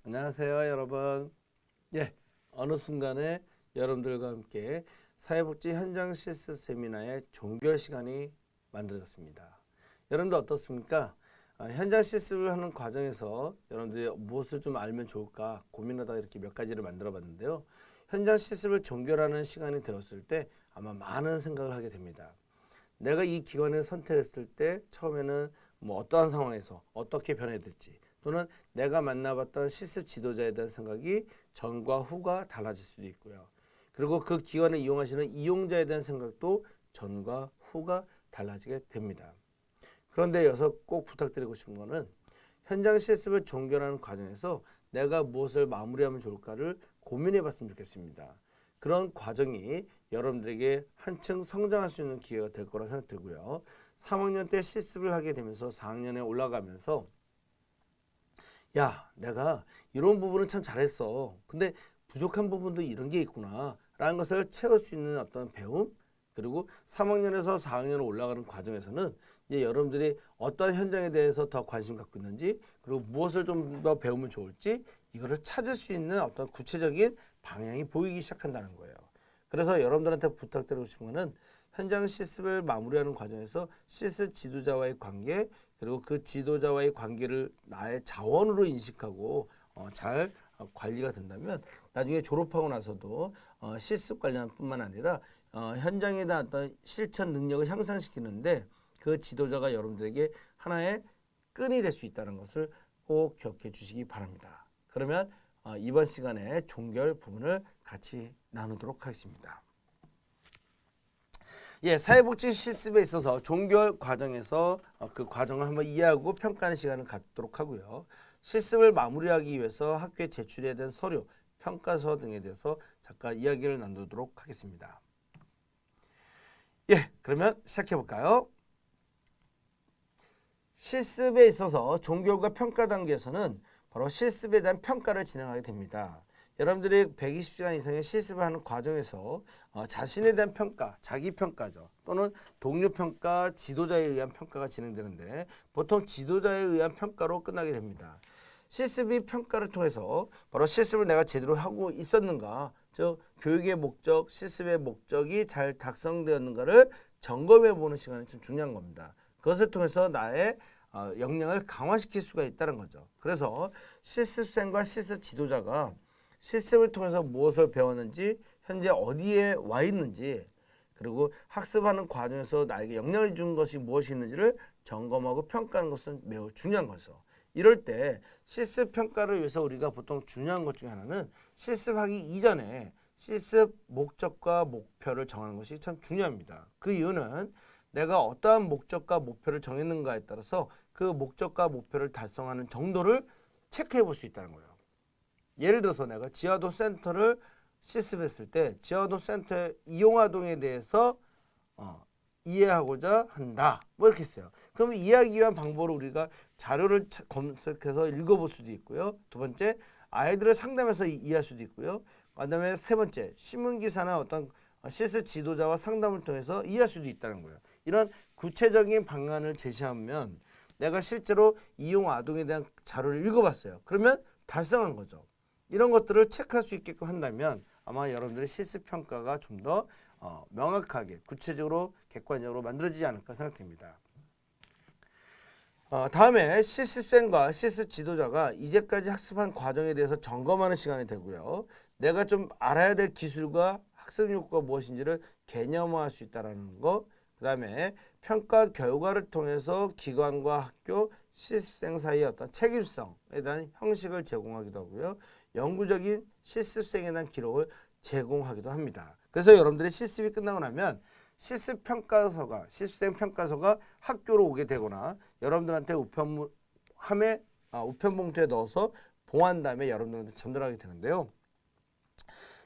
안녕하세요, 여러분. 어느 순간에 여러분들과 함께 사회복지 현장 실습 세미나의 종결 시간이 만들어졌습니다. 여러분들 어떻습니까? 현장 실습을 하는 과정에서 여러분들이 무엇을 좀 알면 좋을까 고민하다가 이렇게 몇 가지를 만들어 봤는데요. 현장 실습을 종결하는 시간이 되었을 때 아마 많은 생각을 하게 됩니다. 내가 이 기관을 선택했을 때 처음에는 어떠한 상황에서 어떻게 변해야 될지, 또는 내가 만나봤던 실습 지도자에 대한 생각이 전과 후가 달라질 수도 있고요. 그리고 그 기관을 이용하시는 이용자에 대한 생각도 전과 후가 달라지게 됩니다. 그런데 여기서 꼭 부탁드리고 싶은 거는 현장 실습을 종결하는 과정에서 내가 무엇을 마무리하면 좋을까를 고민해 봤으면 좋겠습니다. 그런 과정이 여러분들에게 한층 성장할 수 있는 기회가 될 거라 생각 들고요. 3학년 때 실습을 하게 되면서 4학년에 올라가면서 야, 내가 이런 부분은 참 잘했어. 근데 부족한 부분도 이런 게 있구나 라는 것을 채울 수 있는 어떤 배움, 그리고 3학년에서 4학년으로 올라가는 과정에서는 이제 여러분들이 어떤 현장에 대해서 더 관심 갖고 있는지, 그리고 무엇을 좀 더 배우면 좋을지 이거를 찾을 수 있는 어떤 구체적인 방향이 보이기 시작한다는 거예요. 그래서 여러분들한테 부탁드리고 싶은 거는 현장 실습을 마무리하는 과정에서 실습 지도자와의 관계, 그리고 그 지도자와의 관계를 나의 자원으로 인식하고 잘 관리가 된다면 나중에 졸업하고 나서도 실습 관련뿐만 아니라 현장에 대한 어떤 실천 능력을 향상시키는데 그 지도자가 여러분들에게 하나의 끈이 될 수 있다는 것을 꼭 기억해 주시기 바랍니다. 그러면 이번 시간에 종결 부분을 같이 나누도록 하겠습니다. 사회복지 실습에 있어서 종결 과정에서 그 과정을 한번 이해하고 평가하는 시간을 갖도록 하고요. 실습을 마무리하기 위해서 학교에 제출해야 되는 서류, 평가서 등에 대해서 잠깐 이야기를 나누도록 하겠습니다. 그러면 시작해 볼까요? 실습에 있어서 종결과 평가 단계에서는 바로 실습에 대한 평가를 진행하게 됩니다. 여러분들이 120시간 이상의 실습을 하는 과정에서 자신에 대한 평가, 자기 평가죠. 또는 동료 평가, 지도자에 의한 평가가 진행되는데 보통 지도자에 의한 평가로 끝나게 됩니다. 실습이 평가를 통해서 바로 실습을 내가 제대로 하고 있었는가, 즉 교육의 목적, 실습의 목적이 잘 달성되었는가를 점검해 보는 시간이 참 중요한 겁니다. 그것을 통해서 나의 역량을 강화시킬 수가 있다는 거죠. 그래서 실습생과 실습 지도자가 실습을 통해서 무엇을 배웠는지, 현재 어디에 와 있는지, 그리고 학습하는 과정에서 나에게 영향을 준 것이 무엇이 있는지를 점검하고 평가하는 것은 매우 중요한 거죠. 이럴 때 실습 평가를 위해서 우리가 보통 중요한 것 중에 하나는 실습하기 이전에 실습 목적과 목표를 정하는 것이 참 중요합니다. 그 이유는 내가 어떠한 목적과 목표를 정했는가에 따라서 그 목적과 목표를 달성하는 정도를 체크해 볼 수 있다는 거예요. 예를 들어서 내가 지하도 센터를 실습했을 때 지하도 센터의 이용아동에 대해서 이해하고자 한다, 이렇게 했어요. 그러면 이해하기 위한 방법으로 우리가 자료를 검색해서 읽어볼 수도 있고요. 두 번째, 아이들을 상담해서 이해할 수도 있고요. 그 다음에 세 번째, 신문기사나 어떤 실습 지도자와 상담을 통해서 이해할 수도 있다는 거예요. 이런 구체적인 방안을 제시하면 내가 실제로 이용 아동에 대한 자료를 읽어봤어요. 그러면 달성한 거죠. 이런 것들을 체크할 수 있게끔 한다면 아마 여러분들의 실습 평가가 좀 더 명확하게, 구체적으로, 객관적으로 만들어지지 않을까 생각됩니다. 다음에 실습생과 실습 지도자가 이제까지 학습한 과정에 대해서 점검하는 시간이 되고요. 내가 좀 알아야 될 기술과 학습 욕구가 무엇인지를 개념화할 수 있다는 거. 그 다음에 평가 결과를 통해서 기관과 학교, 실습생 사이의 어떤 책임성에 대한 형식을 제공하기도 하고요. 영구적인 실습생에 대한 기록을 제공하기도 합니다. 그래서 여러분들이 실습이 끝나고 나면 실습 평가서가, 실습생 평가서가 학교로 오게 되거나 여러분들한테 우편 봉투에 넣어서 봉한 다음에 여러분들한테 전달하게 되는데요.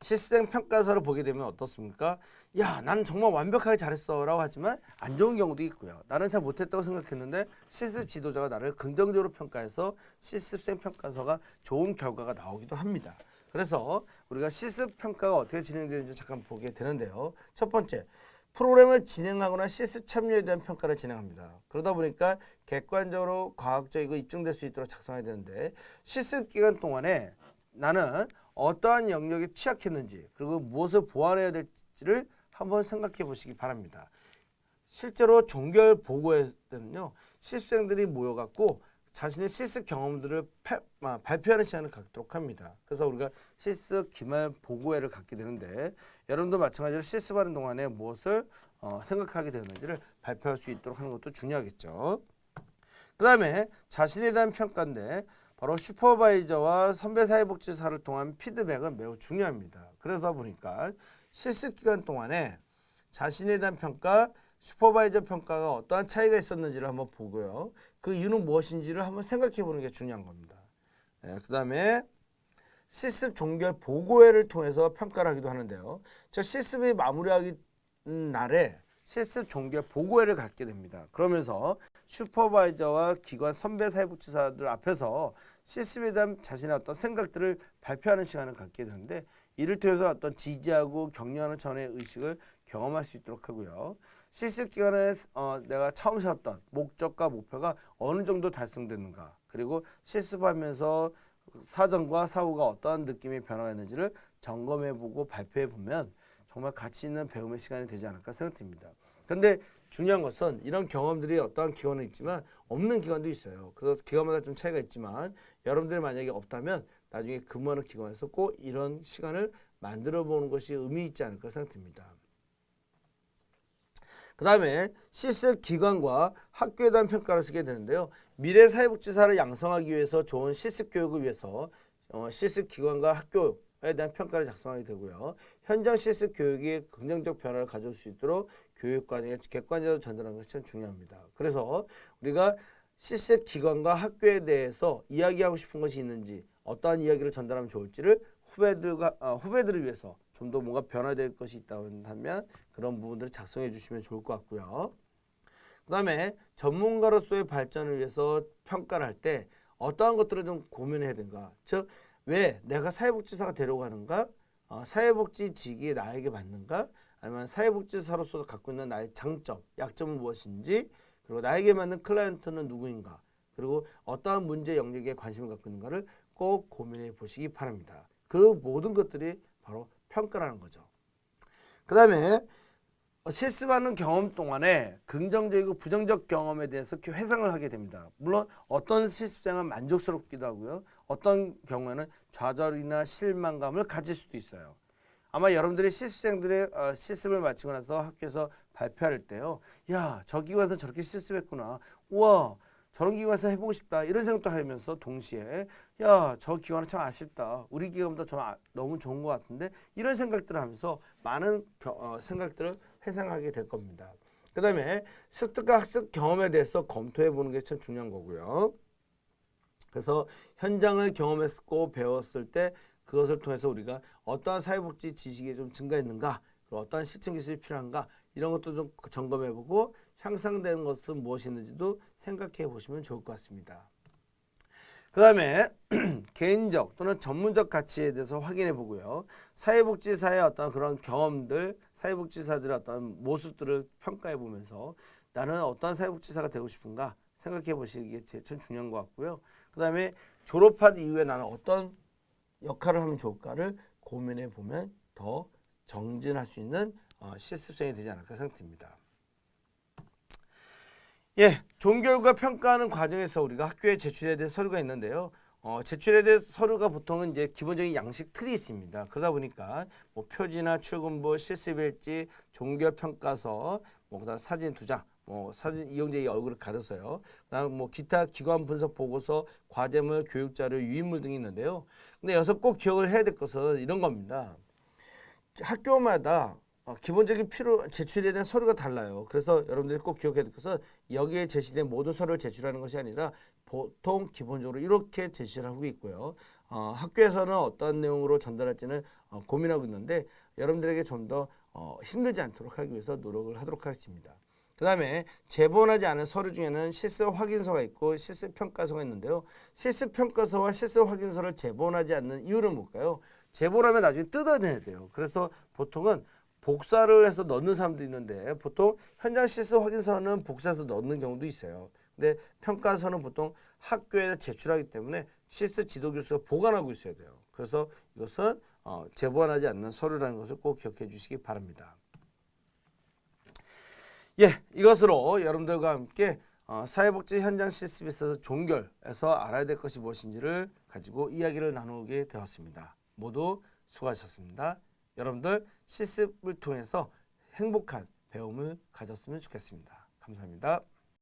실습생 평가서를 보게 되면 어떻습니까? 야, 나는 정말 완벽하게 잘했어 라고 하지만 안 좋은 경우도 있고요. 나는 잘 못했다고 생각했는데 실습 지도자가 나를 긍정적으로 평가해서 실습생 평가서가 좋은 결과가 나오기도 합니다. 그래서 우리가 실습 평가가 어떻게 진행되는지 잠깐 보게 되는데요. 첫 번째, 프로그램을 진행하거나 실습 참여에 대한 평가를 진행합니다. 그러다 보니까 객관적으로 과학적이고 입증될 수 있도록 작성해야 되는데 실습 기간 동안에 나는 어떠한 영역에 취약했는지 그리고 무엇을 보완해야 될지를 한번 생각해 보시기 바랍니다. 실제로 종결 보고회 때는요. 실습생들이 모여갖고 자신의 실습 경험들을 발표하는 시간을 갖도록 합니다. 그래서 우리가 실습 기말 보고회를 갖게 되는데 여러분도 마찬가지로 실습하는 동안에 무엇을 생각하게 되는지를 발표할 수 있도록 하는 것도 중요하겠죠. 그 다음에 자신에 대한 평가인데 바로 슈퍼바이저와 선배 사회복지사를 통한 피드백은 매우 중요합니다. 그러다 보니까 실습 기간 동안에 자신에 대한 평가, 슈퍼바이저 평가가 어떠한 차이가 있었는지를 한번 보고요. 그 이유는 무엇인지를 한번 생각해 보는 게 중요한 겁니다. 그 다음에 실습 종결 보고회를 통해서 평가를 하기도 하는데요. 저 실습이 마무리하기 날에 실습 종결 보고회를 갖게 됩니다. 그러면서 슈퍼바이저와 기관 선배 사회복지사들 앞에서 실습에 대한 자신의 어떤 생각들을 발표하는 시간을 갖게 되는데 이를 통해서 어떤 지지하고 격려하는 전의 의식을 경험할 수 있도록 하고요. 실습 기간에 내가 처음 세웠던 목적과 목표가 어느 정도 달성됐는가 그리고 실습하면서 사전과 사후가 어떠한 느낌의 변화가 있는지를 점검해보고 발표해보면 정말 가치 있는 배움의 시간이 되지 않을까 생각됩니다. 그런데 중요한 것은 이런 경험들이 어떠한 기관은 있지만 없는 기관도 있어요. 그래서 기관마다 좀 차이가 있지만 여러분들이 만약에 없다면 나중에 근무하는 기관에서 꼭 이런 시간을 만들어 보는 것이 의미 있지 않을까 생각됩니다. 그 다음에 실습 기관과 학교에 대한 평가를 쓰게 되는데요. 미래 사회복지사를 양성하기 위해서 좋은 실습 교육을 위해서 실습 기관과 학교에 대한 평가를 작성하게 되고요. 현장 실습 교육이 긍정적 변화를 가져올 수 있도록 교육 과정에 객관적으로 전달하는 것이 참 중요합니다. 그래서 우리가 실습 기관과 학교에 대해서 이야기하고 싶은 것이 있는지 어떠한 이야기를 전달하면 좋을지를 후배들을 위해서 좀 더 뭔가 변화될 것이 있다고 하면 그런 부분들을 작성해 주시면 좋을 것 같고요. 그 다음에 전문가로서의 발전을 위해서 평가를 할 때 어떠한 것들을 좀 고민해야 되는가. 즉, 왜 내가 사회복지사가 되려고 하는가? 사회복지직이 나에게 맞는가? 아니면 사회복지사로서 갖고 있는 나의 장점, 약점은 무엇인지 그리고 나에게 맞는 클라이언트는 누구인가? 그리고 어떠한 문제 영역에 관심을 갖고 있는가를 꼭 고민해 보시기 바랍니다. 그 모든 것들이 바로 평가라는 거죠. 그 다음에 실습하는 경험 동안에 긍정적이고 부정적 경험에 대해서 회상을 하게 됩니다. 물론 어떤 실습생은 만족스럽기도 하고요. 어떤 경우에는 좌절이나 실망감을 가질 수도 있어요. 아마 여러분들이 실습생들의 실습을 마치고 나서 학교에서 발표할 때요. 야, 저 기관에서 저렇게 실습했구나. 우와, 저런 기관에서 해보고 싶다. 이런 생각도 하면서 동시에 야, 저 기관은 참 아쉽다. 우리 기관보다 좀 너무 좋은 것 같은데 이런 생각들을 하면서 많은 생각들을 회상하게 될 겁니다. 그 다음에 습득과 학습 경험에 대해서 검토해 보는 게 참 중요한 거고요. 그래서 현장을 경험했고 배웠을 때 그것을 통해서 우리가 어떠한 사회복지 지식이 좀 증가했는가 그리고 어떠한 실천 기술이 필요한가 이런 것도 좀 점검해 보고 향상되는 것은 무엇이 있는지도 생각해 보시면 좋을 것 같습니다. 그 다음에 개인적 또는 전문적 가치에 대해서 확인해 보고요. 사회복지사의 어떤 그런 경험들, 사회복지사들의 어떤 모습들을 평가해 보면서 나는 어떤 사회복지사가 되고 싶은가 생각해 보시는 게 제일 중요한 것 같고요. 그 다음에 졸업한 이후에 나는 어떤 역할을 하면 좋을까를 고민해 보면 더 정진할 수 있는 실습생이 되지 않을까 생각됩니다. 예, 종교육과 평가하는 과정에서 우리가 학교에 제출해야 될 서류가 있는데요. 제출해야 될 서류가 보통은 이제 기본적인 양식 틀이 있습니다. 그러다 보니까 뭐 표지나 출근부, 실습일지, 종교평가서, 뭐 그다음 사진 2장, 뭐 사진 이용자의 얼굴을 가려서요. 그다음 뭐 기타 기관 분석 보고서, 과제물, 교육자료, 유인물 등이 있는데요. 근데 여기서 꼭 기억을 해야 될 것은 이런 겁니다. 학교마다 기본적인 제출해야 되는 서류가 달라요. 그래서 여러분들이 꼭 기억해야 될 것은 여기에 제시된 모든 서류를 제출하는 것이 아니라 보통 기본적으로 이렇게 제시를 하고 있고요. 학교에서는 어떤 내용으로 전달할지는 고민하고 있는데 여러분들에게 좀 더 힘들지 않도록 하기 위해서 노력을 하도록 하겠습니다. 그 다음에 제본하지 않은 서류 중에는 실습 확인서가 있고 실습 평가서가 있는데요. 실습 평가서와 실습 확인서를 제본하지 않는 이유는 뭘까요? 제본하면 나중에 뜯어내야 돼요. 그래서 보통은 복사를 해서 넣는 사람도 있는데 보통 현장 실습 확인서는 복사해서 넣는 경우도 있어요. 근데 평가서는 보통 학교에 제출하기 때문에 실습 지도교수가 보관하고 있어야 돼요. 그래서 이것은 재보관하지 않는 서류라는 것을 꼭 기억해 주시기 바랍니다. 예, 이것으로 여러분들과 함께 사회복지 현장 실습에 있어서 종결에서 알아야 될 것이 무엇인지를 가지고 이야기를 나누게 되었습니다. 모두 수고하셨습니다. 여러분들 실습을 통해서 행복한 배움을 가졌으면 좋겠습니다. 감사합니다.